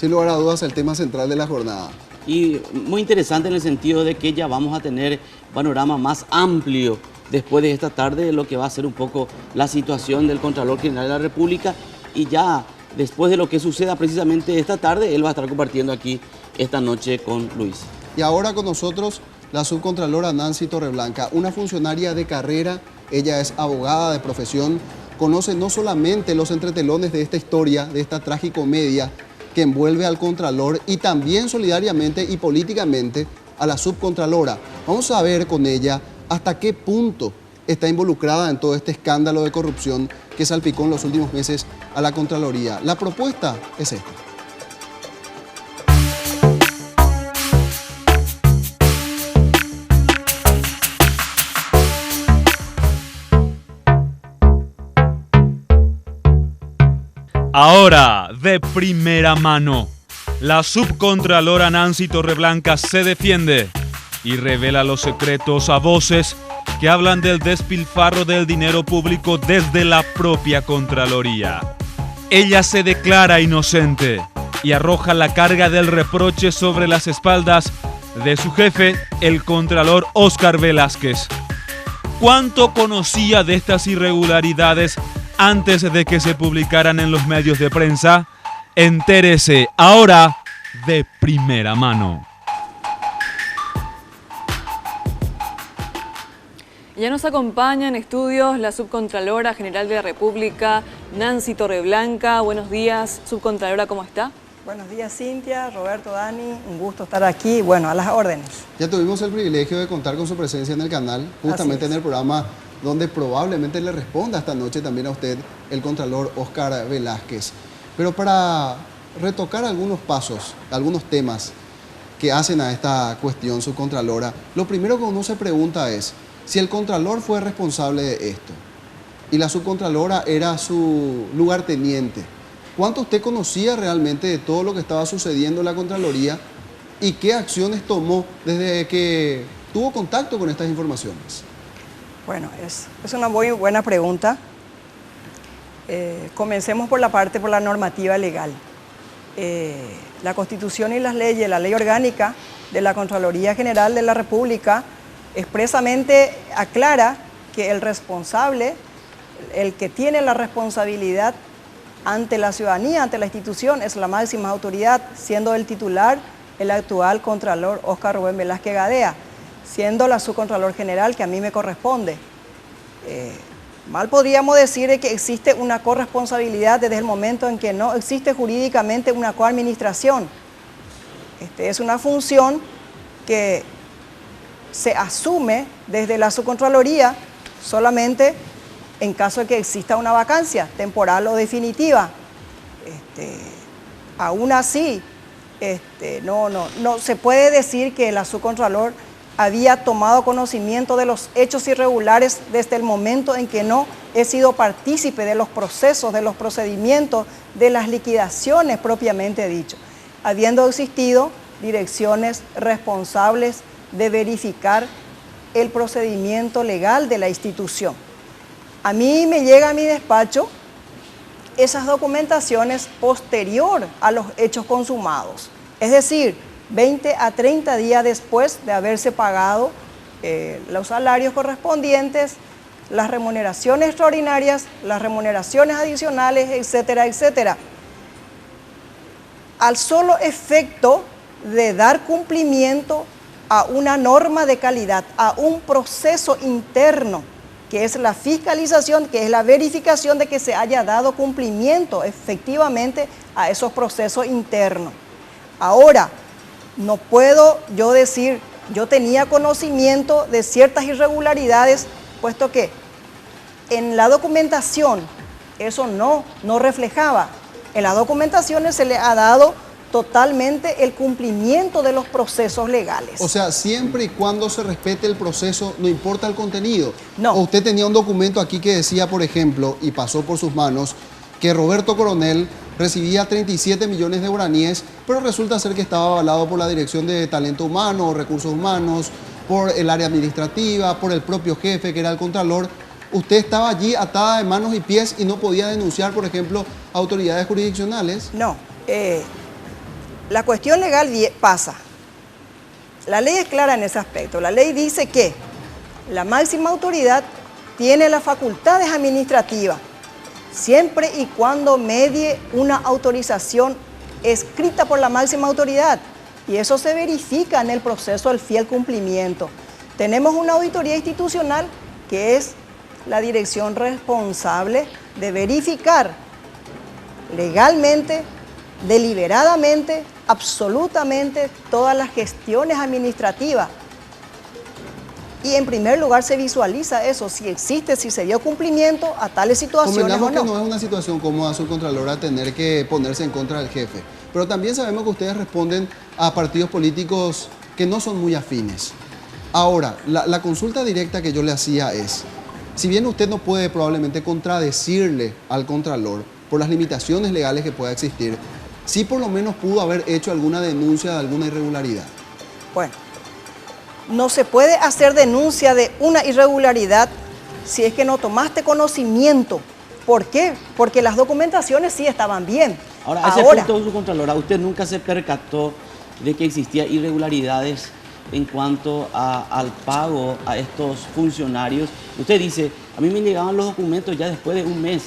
sin lugar a dudas, el tema central de la jornada. Y muy interesante en el sentido de que ya vamos a tener un panorama más amplio después de esta tarde de lo que va a ser un poco la situación del Contralor General de la República, y ya después de lo que suceda precisamente esta tarde, él va a estar compartiendo aquí esta noche con Luis. Y ahora con nosotros la subcontralora Nancy Torreblanca, una funcionaria de carrera. Ella es abogada de profesión, conoce no solamente los entretelones de esta historia, de esta tragicomedia que envuelve al Contralor, y también solidariamente y políticamente a la subcontralora. Vamos a ver con ella hasta qué punto está involucrada en todo este escándalo de corrupción que salpicó en los últimos meses a la Contraloría. La propuesta es esta. Ahora, de primera mano, la subcontralora Nancy Torreblanca se defiende y revela los secretos a voces que hablan del despilfarro del dinero público desde la propia Contraloría. Ella se declara inocente y arroja la carga del reproche sobre las espaldas de su jefe, el Contralor Óscar Velázquez. ¿Cuánto conocía de estas irregularidades antes de que se publicaran en los medios de prensa? Entérese ahora de primera mano. Ya nos acompaña en estudios la Subcontralora General de la República, Nancy Torreblanca. Buenos días, Subcontralora, ¿cómo está? Buenos días, Cintia, Roberto, Dani, un gusto estar aquí, bueno, a las órdenes. Ya tuvimos el privilegio de contar con su presencia en el canal, justamente en el programa donde probablemente le responda esta noche también a usted el Contralor Óscar Velázquez. Pero para retocar algunos pasos, algunos temas que hacen a esta cuestión, subcontralora, lo primero que uno se pregunta es, si el Contralor fue responsable de esto y la subcontralora era su lugarteniente, ¿cuánto usted conocía realmente de todo lo que estaba sucediendo en la Contraloría y qué acciones tomó desde que tuvo contacto con estas informaciones? Bueno, es una muy buena pregunta. Comencemos por la normativa legal. La Constitución y las leyes, la Ley Orgánica de la Contraloría General de la República, expresamente aclara que el responsable, el que tiene la responsabilidad ante la ciudadanía, ante la institución, es la máxima autoridad, siendo el titular el actual Contralor Óscar Rubén Velázquez Gadea, siendo la subcontralor general que a mí me corresponde. Mal podríamos decir que existe una corresponsabilidad desde el momento en que no existe jurídicamente una coadministración. Es una función que se asume desde la subcontraloría solamente en caso de que exista una vacancia temporal o definitiva. Aún así, no se puede decir que la subcontralor había tomado conocimiento de los hechos irregulares desde el momento en que no he sido partícipe de los procesos, de los procedimientos, de las liquidaciones propiamente dicho, habiendo existido direcciones responsables de verificar el procedimiento legal de la institución. A mí me llega a mi despacho esas documentaciones posterior a los hechos consumados, es decir, 20 a 30 días después de haberse pagado los salarios correspondientes, las remuneraciones extraordinarias, las remuneraciones adicionales, etcétera, etcétera. Al solo efecto de dar cumplimiento a una norma de calidad, a un proceso interno, que es la fiscalización, que es la verificación de que se haya dado cumplimiento efectivamente a esos procesos internos. Ahora, no puedo yo decir, yo tenía conocimiento de ciertas irregularidades, puesto que en la documentación eso no reflejaba. En las documentaciones se le ha dado totalmente el cumplimiento de los procesos legales. O sea, siempre y cuando se respete el proceso, no importa el contenido. No. O usted tenía un documento aquí que decía, por ejemplo, y pasó por sus manos, que Roberto Coronel recibía 37 millones de guaraníes, pero resulta ser que estaba avalado por la Dirección de Talento Humano o Recursos Humanos, por el área administrativa, por el propio jefe, que era el Contralor. Usted estaba allí atada de manos y pies y no podía denunciar, por ejemplo, a autoridades jurisdiccionales. No. la cuestión legal pasa. La ley es clara en ese aspecto. La ley dice que la máxima autoridad tiene las facultades administrativas, siempre y cuando medie una autorización escrita por la máxima autoridad. Y eso se verifica en el proceso del fiel cumplimiento. Tenemos una auditoría institucional que es la dirección responsable de verificar legalmente, deliberadamente, absolutamente todas las gestiones administrativas. Y en primer lugar se visualiza eso, si existe, si se dio cumplimiento a tales situaciones o Convengamos no. que no es una situación cómoda, subcontralora, tener que ponerse en contra del jefe. Pero también sabemos que ustedes responden a partidos políticos que no son muy afines. Ahora, la consulta directa que yo le hacía es, si bien usted no puede probablemente contradecirle al Contralor por las limitaciones legales que pueda existir, sí por lo menos pudo haber hecho alguna denuncia de alguna irregularidad. Bueno, no se puede hacer denuncia de una irregularidad si es que no tomaste conocimiento. ¿Por qué? Porque las documentaciones sí estaban bien. Ahora, a ese punto, subcontralora, ¿usted nunca se percató de que existía irregularidades en cuanto al pago a estos funcionarios? Usted dice, a mí me llegaban los documentos ya después de un mes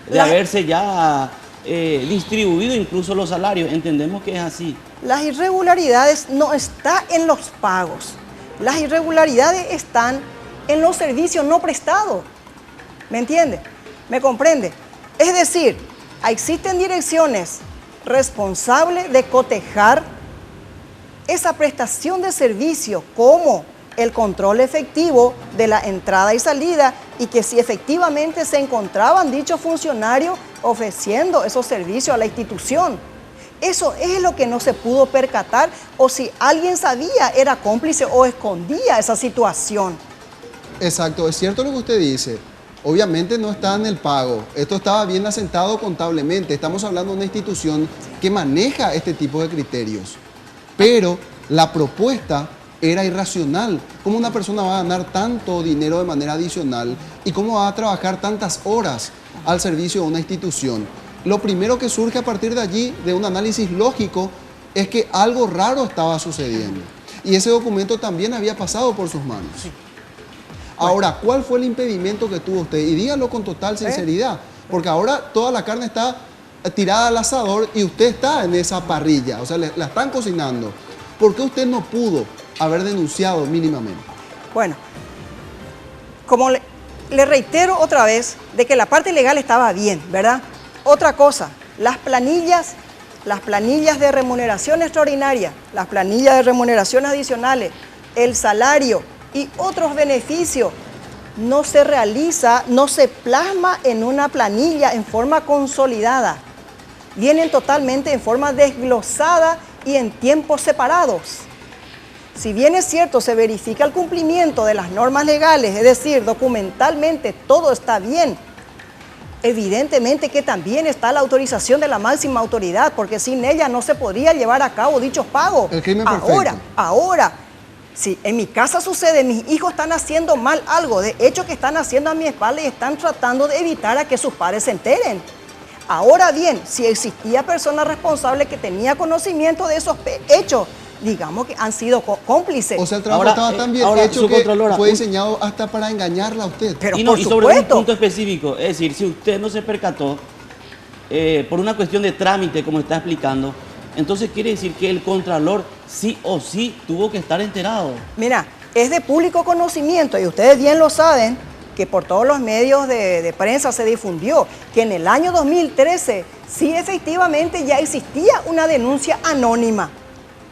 de haberse ya distribuido incluso los salarios. Entendemos que es así. Las irregularidades no están en los pagos. Las irregularidades están en los servicios no prestados. ¿Me entiende? ¿Me comprende? Es decir, existen direcciones responsables de cotejar esa prestación de servicio como el control efectivo de la entrada y salida, y que si efectivamente se encontraban dichos funcionarios ofreciendo esos servicios a la institución. Eso es lo que no se pudo percatar, o si alguien sabía, era cómplice o escondía esa situación. Exacto, es cierto lo que usted dice. Obviamente no está en el pago. Esto estaba bien asentado contablemente. Estamos hablando de una institución que maneja este tipo de criterios. Pero la propuesta era irracional. ¿Cómo una persona va a ganar tanto dinero de manera adicional y cómo va a trabajar tantas horas al servicio de una institución? Lo primero que surge a partir de allí, de un análisis lógico, es que algo raro estaba sucediendo. Y ese documento también había pasado por sus manos. Ahora, ¿cuál fue el impedimento que tuvo usted? Y dígalo con total sinceridad, porque ahora toda la carne está tirada al asador y usted está en esa parrilla, o sea, la están cocinando. ¿Por qué usted no pudo haber denunciado mínimamente? Bueno, como le reitero otra vez, de que la parte legal estaba bien, ¿verdad? Otra cosa, las planillas de remuneración extraordinaria, las planillas de remuneración adicionales, el salario y otros beneficios, no se realiza, no se plasma en una planilla en forma consolidada. Vienen totalmente en forma desglosada y en tiempos separados. Si bien es cierto, se verifica el cumplimiento de las normas legales, es decir, documentalmente todo está bien, evidentemente que también está la autorización de la máxima autoridad, porque sin ella no se podría llevar a cabo dichos pagos. El crimen perfecto. Ahora, si en mi casa sucede, mis hijos están haciendo mal algo, de hecho que están haciendo a mi espalda y están tratando de evitar a que sus padres se enteren. Ahora bien, si existía persona responsable que tenía conocimiento de esos hechos, digamos que han sido cómplices. O sea, el trabajo estaba tan bien hecho que fue diseñado hasta para engañarla a usted. Pero y sobre un punto específico, es decir, si usted no se percató por una cuestión de trámite, como está explicando, entonces quiere decir que el Contralor sí o sí tuvo que estar enterado. Mira, es de público conocimiento y ustedes bien lo saben, que por todos los medios de prensa se difundió que en el año 2013 sí efectivamente ya existía una denuncia anónima.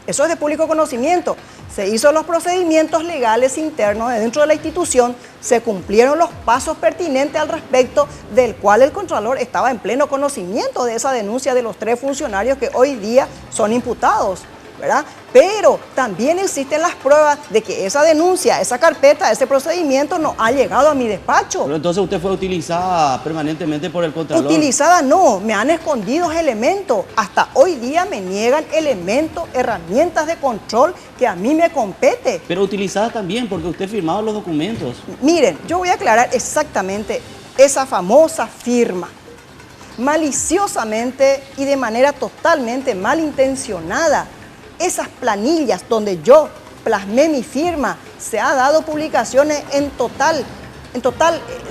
Eso es de público conocimiento. Se hizo los procedimientos legales internos dentro de la institución, se cumplieron los pasos pertinentes al respecto, del cual el Contralor estaba en pleno conocimiento de esa denuncia de los 3 funcionarios que hoy día son imputados, ¿verdad? Pero también existen las pruebas de que esa denuncia, esa carpeta, ese procedimiento no ha llegado a mi despacho. Pero entonces usted fue utilizada permanentemente por el Contralor. Utilizada no, me han escondido elementos. Hasta hoy día me niegan elementos, herramientas de control que a mí me compete. Pero utilizada también porque usted firmaba los documentos. Miren, yo voy a aclarar exactamente esa famosa firma. maliciosamente y de manera totalmente malintencionada. Esas planillas donde yo plasmé mi firma, se ha dado publicaciones en total,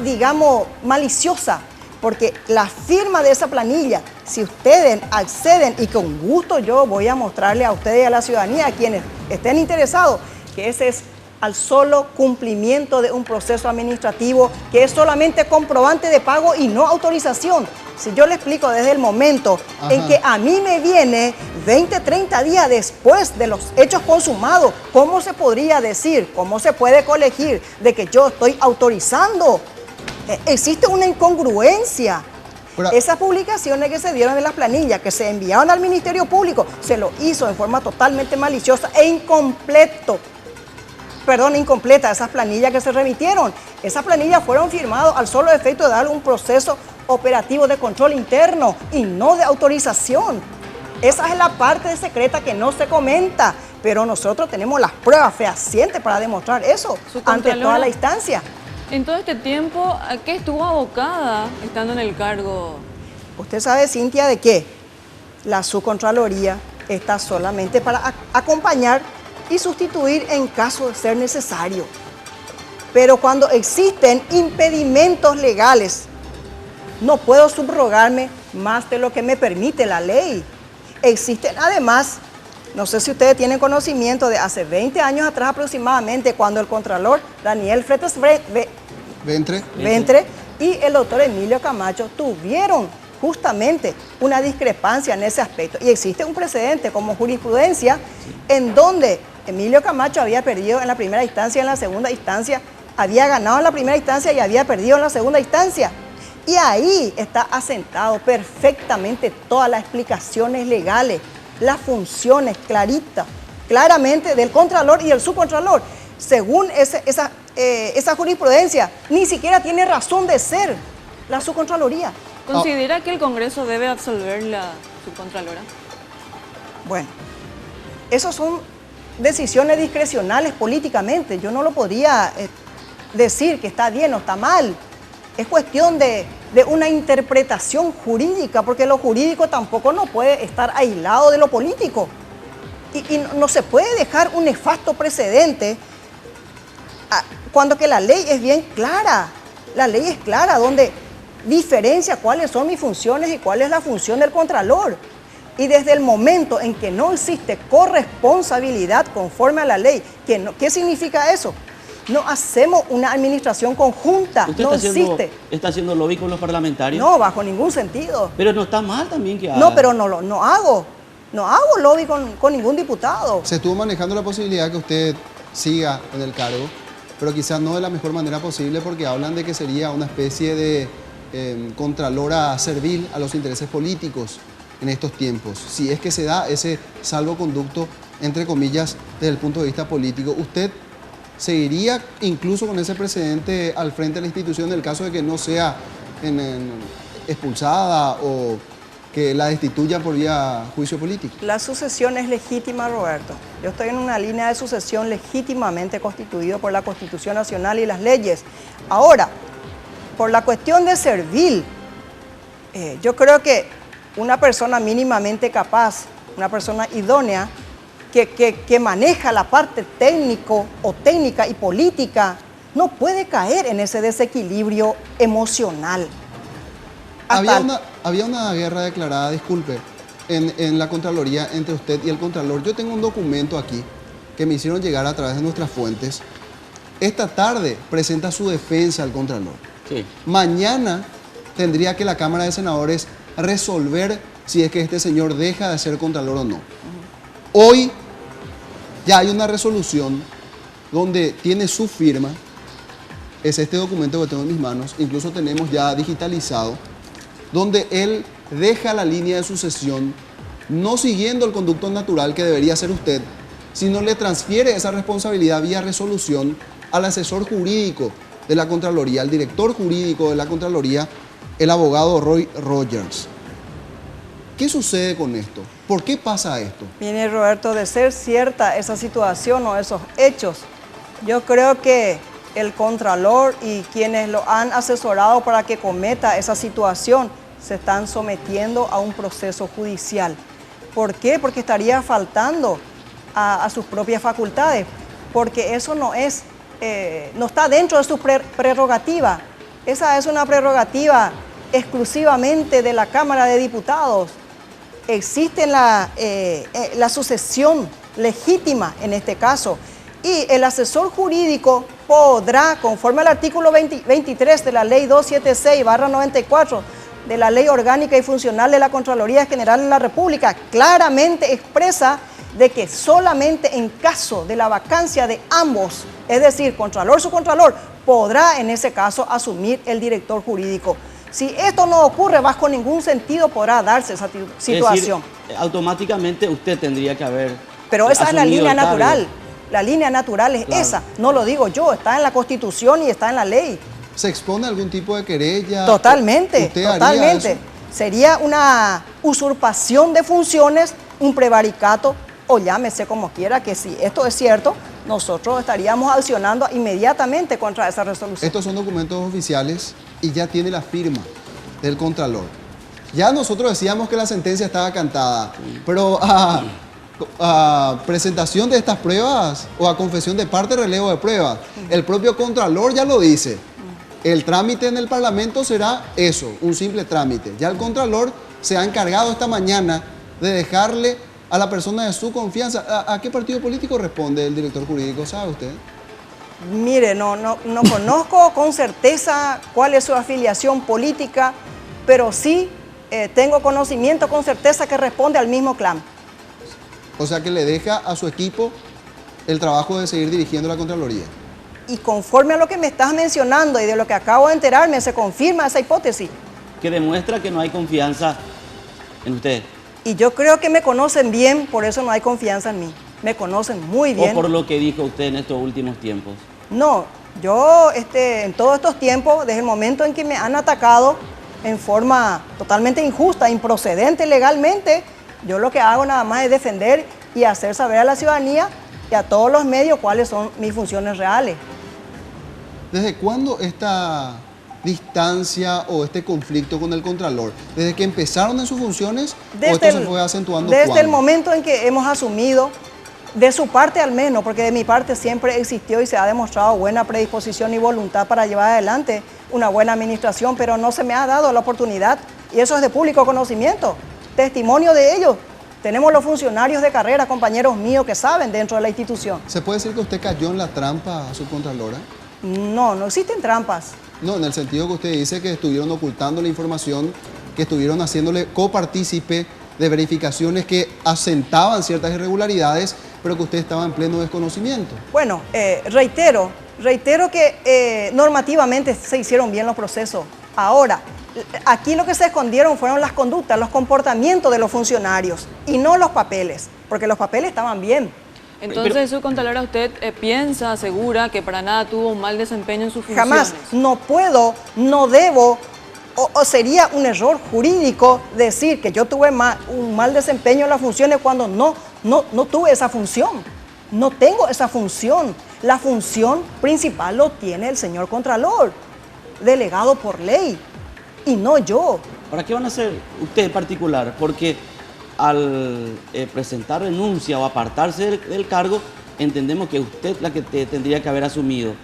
digamos, maliciosa, porque la firma de esa planilla, si ustedes acceden, y con gusto yo voy a mostrarle a ustedes y a la ciudadanía, a quienes estén interesados, que ese es al solo cumplimiento de un proceso administrativo que es solamente comprobante de pago y no autorización. Si yo le explico desde el momento en que a mí me viene 20, 30 días después de los hechos consumados, ¿cómo se podría decir, cómo se puede colegir de que yo estoy autorizando? Existe una incongruencia. Esas publicaciones que se dieron en las planillas, que se enviaron al Ministerio Público, se lo hizo de forma totalmente maliciosa e incompleta esas planillas que se remitieron. Esas planillas fueron firmadas al solo efecto de dar un proceso operativo de control interno y no de autorización. Esa es la parte secreta que no se comenta, pero nosotros tenemos las pruebas fehacientes para demostrar eso ante toda la instancia. En todo este tiempo, ¿a qué estuvo abocada estando en el cargo? Usted sabe, Cintia, de que la subcontraloría está solamente para acompañar y sustituir en caso de ser necesario. Pero cuando existen impedimentos legales, no puedo subrogarme más de lo que me permite la ley. Existen además, no sé si ustedes tienen conocimiento de hace 20 años atrás aproximadamente, cuando el contralor Daniel Fretes Ventre y el doctor Emilio Camacho tuvieron justamente una discrepancia en ese aspecto. Y existe un precedente como jurisprudencia en donde Emilio Camacho había perdido en la primera instancia, en la segunda instancia, había ganado en la primera instancia y había perdido en la segunda instancia. Y ahí está asentado perfectamente todas las explicaciones legales, las funciones claramente del contralor y del subcontralor. Según esa jurisprudencia, ni siquiera tiene razón de ser la subcontraloría. ¿Considera que el Congreso debe absolver la subcontralora? Bueno, esas son decisiones discrecionales políticamente. Yo no lo podría decir que está bien o está mal. Es cuestión de una interpretación jurídica, porque lo jurídico tampoco no puede estar aislado de lo político. Y no se puede dejar un nefasto precedente cuando que la ley es bien clara. La ley es clara, donde diferencia cuáles son mis funciones y cuál es la función del contralor. Y desde el momento en que no existe corresponsabilidad conforme a la ley, ¿qué significa eso? No hacemos una administración conjunta, no existe. ¿Está haciendo lobby con los parlamentarios? No, bajo ningún sentido. Pero no está mal también que haga. No, pero no hago lobby con ningún diputado. Se estuvo manejando la posibilidad que usted siga en el cargo, pero quizás no de la mejor manera posible, porque hablan de que sería una especie de contralora servil a los intereses políticos en estos tiempos. Si es que se da ese salvoconducto, entre comillas, desde el punto de vista político, ¿usted seguiría incluso con ese precedente al frente de la institución en el caso de que no sea expulsada o que la destituyan por vía juicio político? La sucesión es legítima, Roberto. Yo estoy en una línea de sucesión legítimamente constituido por la Constitución Nacional y las leyes. Ahora, por la cuestión de servil, yo creo que una persona mínimamente capaz, una persona idónea, que maneja la parte técnica y política, no puede caer en ese desequilibrio emocional. Había una guerra declarada, disculpe, en la Contraloría entre usted y el Contralor. Yo tengo un documento aquí que me hicieron llegar a través de nuestras fuentes. Esta tarde presenta su defensa al Contralor. Sí. Mañana tendría que la Cámara de Senadores resolver si es que este señor deja de ser Contralor o no. Hoy ya hay una resolución donde tiene su firma. Es este documento que tengo en mis manos. Incluso tenemos ya digitalizado, donde él deja la línea de sucesión, no siguiendo el conducto natural que debería ser usted, sino le transfiere esa responsabilidad vía resolución al asesor jurídico de la Contraloría, al director jurídico de la Contraloría, el abogado Roy Rogers. ¿Qué sucede con esto? ¿Por qué pasa esto? Viene, Roberto, de ser cierta esa situación o esos hechos, yo creo que el Contralor y quienes lo han asesorado para que cometa esa situación se están sometiendo a un proceso judicial. ¿Por qué? Porque estaría faltando a sus propias facultades, porque eso no está dentro de su prerrogativa. Esa es una prerrogativa exclusivamente de la Cámara de Diputados. Existe la sucesión legítima en este caso, y el asesor jurídico podrá, conforme al artículo 23 de la Ley 276/94 de la Ley Orgánica y Funcional de la Contraloría General de la República, claramente expresa de que solamente en caso de la vacancia de ambos, es decir, contralor, subcontralor, podrá en ese caso asumir el director jurídico. Si esto no ocurre, bajo ningún sentido podrá darse esa situación. Es decir, automáticamente usted tendría que haber Pero esa es la asumido línea el cargo. natural. La línea natural es Claro. esa. No lo digo yo, está en la Constitución y está en la ley. ¿Se expone a algún tipo de querella? Totalmente, ¿Usted haría totalmente. eso? Sería una usurpación de funciones, un prevaricato, o llámese como quiera, que si esto es cierto, nosotros estaríamos accionando inmediatamente contra esa resolución. Estos son documentos oficiales y ya tiene la firma del Contralor. Ya nosotros decíamos que la sentencia estaba cantada, pero a presentación de estas pruebas o a confesión de parte, relevo de pruebas, el propio Contralor ya lo dice. El trámite en el Parlamento será eso, un simple trámite. Ya el Contralor se ha encargado esta mañana de dejarle a la persona de su confianza. ¿A qué partido político responde el director jurídico? ¿Sabe usted? Mire, no conozco con certeza cuál es su afiliación política, pero sí tengo conocimiento con certeza que responde al mismo clan. O sea que le deja a su equipo el trabajo de seguir dirigiendo la Contraloría. Y conforme a lo que me estás mencionando y de lo que acabo de enterarme, se confirma esa hipótesis. Que demuestra que no hay confianza en usted. Y yo creo que me conocen bien, por eso no hay confianza en mí. Me conocen muy bien. O por lo que dijo usted en estos últimos tiempos. No, yo en todos estos tiempos, desde el momento en que me han atacado en forma totalmente injusta, improcedente legalmente, yo lo que hago nada más es defender y hacer saber a la ciudadanía y a todos los medios cuáles son mis funciones reales. ¿Desde cuándo esta distancia o este conflicto con el Contralor? ¿Desde que empezaron en sus funciones o esto se fue acentuando Desde cuándo? el momento en que hemos asumido, de su parte al menos, porque de mi parte siempre existió y se ha demostrado buena predisposición y voluntad para llevar adelante una buena administración, pero no se me ha dado la oportunidad, y eso es de público conocimiento. Testimonio de ello, tenemos los funcionarios de carrera, compañeros míos que saben dentro de la institución. ¿Se puede decir que usted cayó en la trampa, subcontralora? No existen trampas. No, en el sentido que usted dice que estuvieron ocultando la información, que estuvieron haciéndole copartícipe de verificaciones que asentaban ciertas irregularidades, pero que usted estaba en pleno desconocimiento. Bueno, reitero que normativamente se hicieron bien los procesos. Ahora, aquí lo que se escondieron fueron las conductas, los comportamientos de los funcionarios y no los papeles, porque los papeles estaban bien. Entonces, subcontralora, ¿usted piensa, asegura que para nada tuvo un mal desempeño en sus funciones? Jamás, no puedo, no debo, o sería un error jurídico decir que yo tuve un mal desempeño en las funciones cuando no tuve esa función. No tengo esa función. La función principal lo tiene el señor Contralor, delegado por ley, y no yo. ¿Para qué van a hacer usted en particular? Porque al presentar renuncia o apartarse del cargo, entendemos que usted es la que tendría que haber asumido.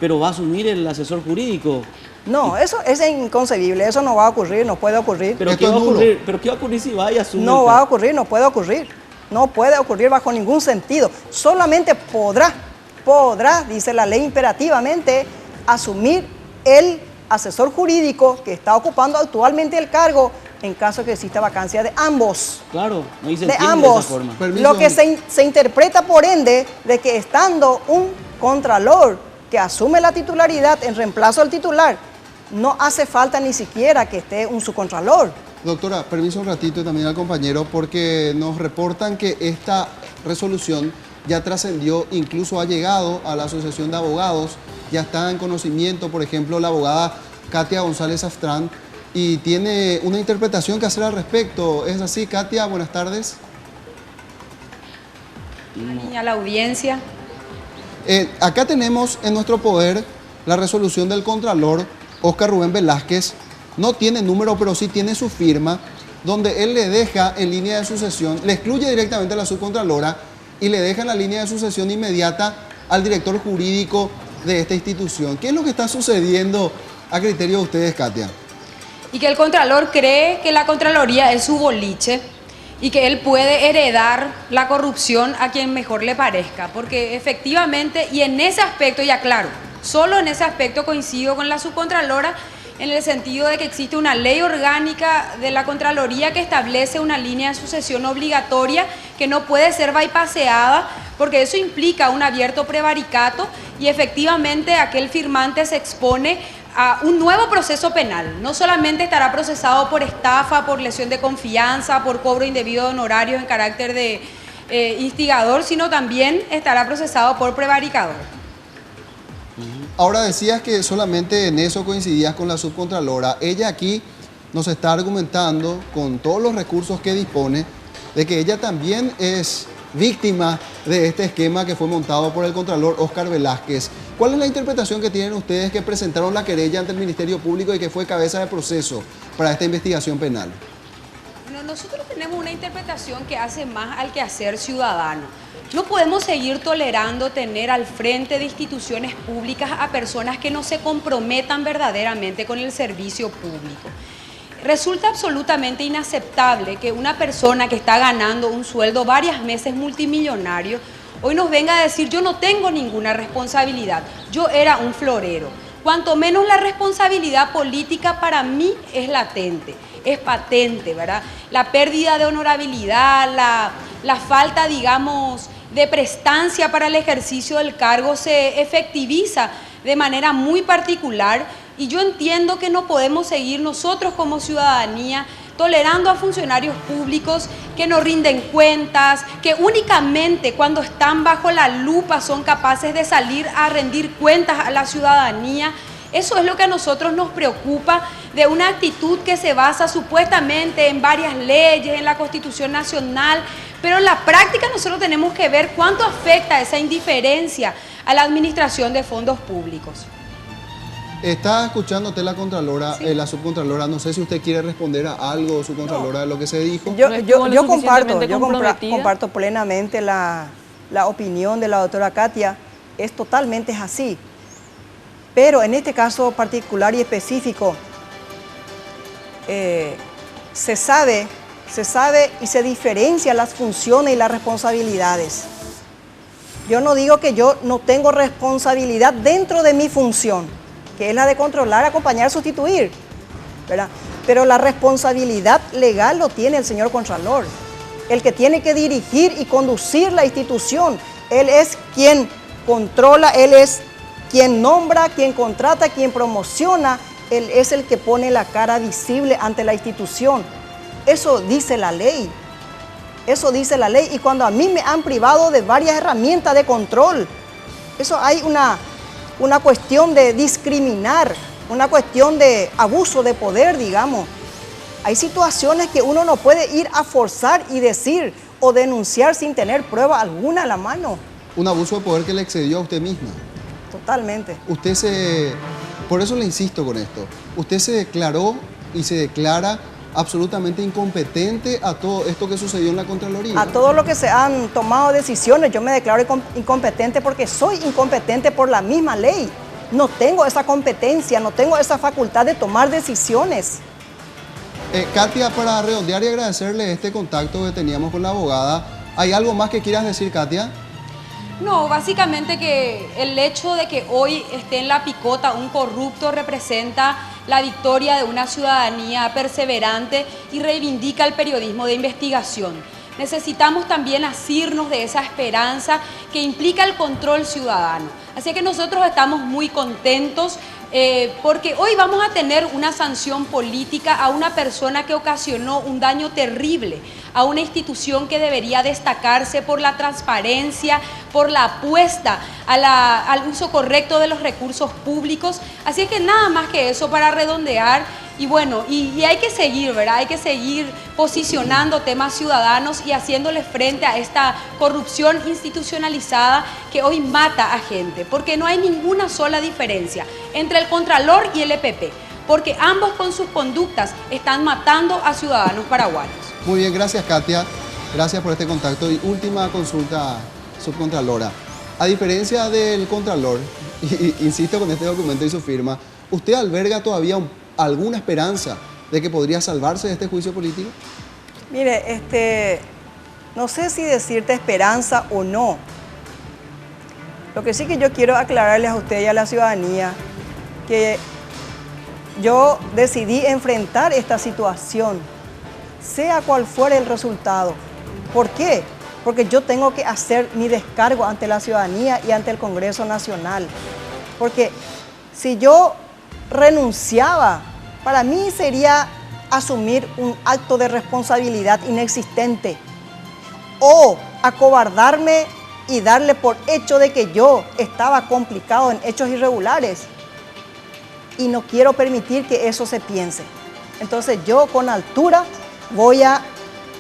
Pero va a asumir el asesor jurídico. No, eso es inconcebible, eso no va a ocurrir, no puede ocurrir. ¿Pero Esto qué va a es nulo. ocurrir? ¿Pero qué va a ocurrir si va y asume? No el va a cargo? ocurrir, no puede ocurrir. No puede ocurrir bajo ningún sentido. Solamente podrá, dice la ley imperativamente, asumir el asesor jurídico que está ocupando actualmente el cargo en caso que exista vacancia de ambos. Claro, no dice De entiende ambos. de esa forma. Permiso. Lo que se interpreta por ende de que estando un contralor que asume la titularidad en reemplazo al titular, no hace falta ni siquiera que esté un subcontralor. Doctora, permiso un ratito también al compañero porque nos reportan que esta resolución ya trascendió, incluso ha llegado a la Asociación de Abogados, ya está en conocimiento, por ejemplo, la abogada Katia González Aftrán, y tiene una interpretación que hacer al respecto. ¿Es así, Katia? Buenas tardes. Y a la audiencia. Acá tenemos en nuestro poder la resolución del Contralor Óscar Rubén Velázquez no tiene número, pero sí tiene su firma, donde él le deja en línea de sucesión, le excluye directamente a la subcontralora y le deja en la línea de sucesión inmediata al director jurídico de esta institución. ¿Qué es lo que está sucediendo a criterio de ustedes, Katia? Y que el Contralor cree que la Contraloría es su boliche y que él puede heredar la corrupción a quien mejor le parezca, porque efectivamente, y en ese aspecto, y aclaro, solo en ese aspecto coincido con la subcontralora, en el sentido de que existe una ley orgánica de la Contraloría que establece una línea de sucesión obligatoria que no puede ser bypaseada, porque eso implica un abierto prevaricato y efectivamente aquel firmante se expone a un nuevo proceso penal. No solamente estará procesado por estafa, por lesión de confianza, por cobro indebido de honorarios en carácter de instigador, sino también estará procesado por prevaricador. Ahora decías que solamente en eso coincidías con la subcontralora. Ella aquí nos está argumentando con todos los recursos que dispone de que ella también es víctima de este esquema que fue montado por el contralor Óscar Velázquez. ¿Cuál es la interpretación que tienen ustedes que presentaron la querella ante el Ministerio Público y que fue cabeza de proceso para esta investigación penal? Bueno, nosotros tenemos una interpretación que hace más al quehacer ciudadano. No podemos seguir tolerando tener al frente de instituciones públicas a personas que no se comprometan verdaderamente con el servicio público. Resulta absolutamente inaceptable que una persona que está ganando un sueldo varias meses multimillonario hoy nos venga a decir: yo no tengo ninguna responsabilidad, yo era un florero. Cuanto menos la responsabilidad política para mí es latente, es patente, ¿verdad? La pérdida de honorabilidad, la falta, digamos, de prestancia para el ejercicio del cargo se efectiviza de manera muy particular, y yo entiendo que no podemos seguir nosotros como ciudadanía tolerando a funcionarios públicos que no rinden cuentas, que únicamente cuando están bajo la lupa son capaces de salir a rendir cuentas a la ciudadanía. Eso es lo que a nosotros nos preocupa de una actitud que se basa supuestamente en varias leyes, en la Constitución Nacional, pero en la práctica nosotros tenemos que ver cuánto afecta esa indiferencia a la administración de fondos públicos. Está escuchándote la Contralora, Sí. la subcontralora. No sé si usted quiere responder a algo, subcontralora, de lo que se dijo. Yo suficientemente comprometida. comparto plenamente la opinión de la doctora Katia. Es totalmente así. Pero en este caso particular y específico, se sabe y se diferencia las funciones y las responsabilidades. Yo no digo que yo no tengo responsabilidad dentro de mi función, que es la de controlar, acompañar, sustituir, ¿verdad? Pero la responsabilidad legal lo tiene el señor Contralor, el que tiene que dirigir y conducir la institución. Él es quien controla, él es quien nombra, quien contrata, quien promociona, él es el que pone la cara visible ante la institución. Eso dice la ley. Eso dice la ley. Y cuando a mí me han privado de varias herramientas de control, eso hay una cuestión de discriminar, una cuestión de abuso de poder, digamos. Hay situaciones que uno no puede ir a forzar y decir o denunciar sin tener prueba alguna a la mano. Un abuso de poder que le excedió a usted misma. Totalmente. Por eso le insisto con esto, usted se declaró y se declara absolutamente incompetente a todo esto que sucedió en la Contraloría. A todo lo que se han tomado decisiones, yo me declaro incompetente porque soy incompetente por la misma ley. No tengo esa competencia, no tengo esa facultad de tomar decisiones. Katia, para redondear y agradecerle este contacto que teníamos con la abogada, ¿hay algo más que quieras decir, Katia? No, básicamente que el hecho de que hoy esté en la picota un corrupto representa la victoria de una ciudadanía perseverante y reivindica el periodismo de investigación. Necesitamos también asirnos de esa esperanza que implica el control ciudadano. Así que nosotros estamos muy contentos porque hoy vamos a tener una sanción política a una persona que ocasionó un daño terrible a una institución que debería destacarse por la transparencia, por la apuesta al uso correcto de los recursos públicos. Así que nada más que eso para redondear. Y bueno, y hay que seguir, ¿verdad? Hay que seguir posicionando temas ciudadanos y haciéndole frente a esta corrupción institucionalizada que hoy mata a gente, porque no hay ninguna sola diferencia entre el Contralor y el EPP. porque ambos con sus conductas están matando a ciudadanos paraguayos. Muy bien, gracias Katia, gracias por este contacto. Y última consulta, subcontralora. A diferencia del contralor, insisto con este documento y su firma, ¿usted alberga todavía alguna esperanza de que podría salvarse de este juicio político? Mire, no sé si decirte esperanza o no. Lo que sí que yo quiero aclararles a usted y a la ciudadanía que yo decidí enfrentar esta situación, sea cual fuera el resultado. ¿Por qué? Porque yo tengo que hacer mi descargo ante la ciudadanía y ante el Congreso Nacional. Porque si yo renunciaba, para mí sería asumir un acto de responsabilidad inexistente o acobardarme y darle por hecho de que yo estaba complicado en hechos irregulares. Y no quiero permitir que eso se piense. Entonces yo con altura voy a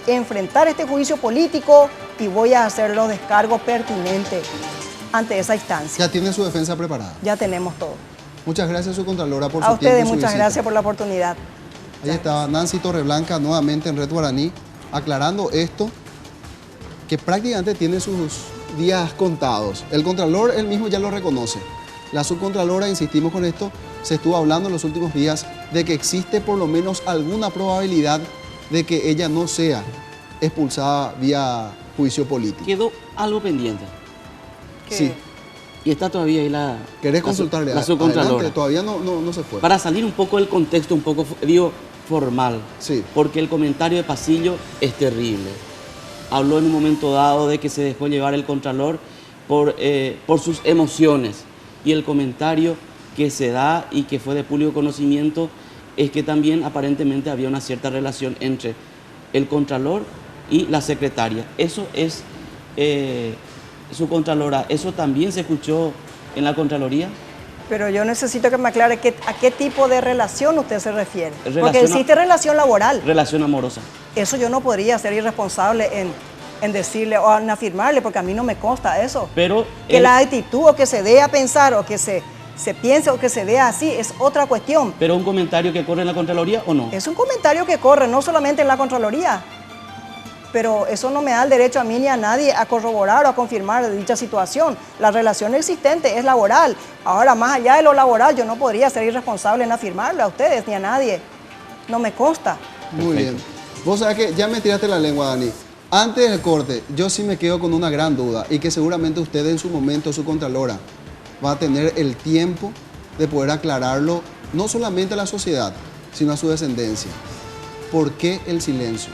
enfrentar este juicio político y voy a hacer los descargos pertinentes ante esa instancia. ¿Ya tiene su defensa preparada? Ya tenemos todo. Muchas gracias, subcontralora, por A su tiempo y ustedes su muchas visita. gracias por la oportunidad. Ahí estaba Nancy Torreblanca nuevamente en Red Guaraní, aclarando esto, que prácticamente tiene sus días contados. El contralor él mismo ya lo reconoce. La subcontralora, insistimos con esto, se estuvo hablando en los últimos días de que existe por lo menos alguna probabilidad de que ella no sea expulsada vía juicio político. Quedó algo pendiente. ¿Qué? Sí. Y está todavía ahí la... ¿Querés la consultarle? La subcontralora. Adelante, todavía no se fue. Para salir un poco del contexto, un poco, digo, formal. Sí. Porque el comentario de pasillo es terrible. Habló en un momento dado de que se dejó llevar el contralor por sus emociones. Y el comentario que se da y que fue de público conocimiento es que también aparentemente había una cierta relación entre el contralor y la secretaria. Eso es subcontralora. ¿Eso también se escuchó en la Contraloría? Pero yo necesito que me aclare a qué tipo de relación usted se refiere. Porque Relación existe relación laboral. Relación amorosa. Eso yo no podría ser irresponsable en decirle o en afirmarle, porque a mí no me consta eso. Pero que él- la actitud o que se dé a pensar o que se piense o que se vea así es otra cuestión. ¿Pero un comentario que corre en la Contraloría o no? Es un comentario que corre no solamente en la Contraloría, pero eso no me da el derecho a mí ni a nadie a corroborar o a confirmar dicha situación. La relación existente es laboral. Ahora, más allá de lo laboral, yo no podría ser irresponsable en afirmarle a ustedes ni a nadie. No me consta. Muy bien. Vos sabés que ya me tiraste la lengua, Dani. Antes del corte, yo sí me quedo con una gran duda y que seguramente usted en su momento, su contralora, va a tener el tiempo de poder aclararlo no solamente a la sociedad, sino a su descendencia. ¿Por qué el silencio?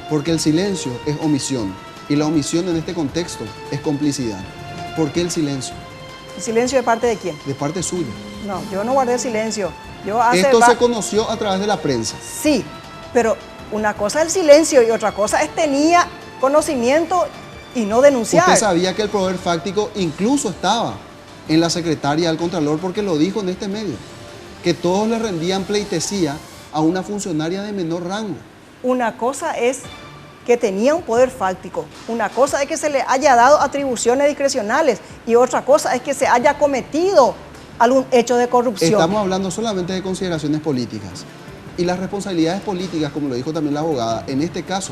Porque el silencio es omisión y la omisión en este contexto es complicidad. ¿Por qué el silencio? ¿El silencio de parte de quién? De parte suya. No, yo no guardé silencio. Esto se conoció a través de la prensa. Sí, pero una cosa es el silencio y otra cosa es tenía conocimiento y no denunciar. Usted sabía que el proveedor fáctico incluso estaba en la secretaria del Contralor porque lo dijo en este medio, que todos le rendían pleitesía a una funcionaria de menor rango. Una cosa es que tenía un poder fáctico, una cosa es que se le haya dado atribuciones discrecionales y otra cosa es que se haya cometido algún hecho de corrupción. Estamos hablando solamente de consideraciones políticas y las responsabilidades políticas, como lo dijo también la abogada, en este caso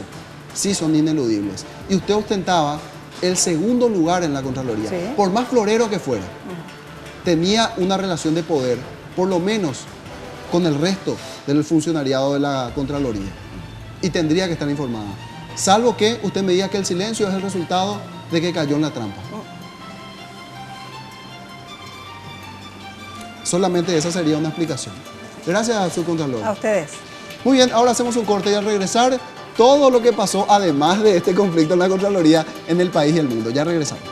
sí son ineludibles. Y usted ostentaba el segundo lugar en la Contraloría, Sí. por más florero que fuera. Tenía una relación de poder, por lo menos con el resto del funcionariado de la Contraloría. Y tendría que estar informada. Salvo que usted me diga que el silencio es el resultado de que cayó en la trampa. Solamente esa sería una explicación. Gracias, subcontralor. A ustedes. Muy bien, ahora hacemos un corte y al regresar, todo lo que pasó, además de este conflicto en la Contraloría, en el país y el mundo. Ya regresamos.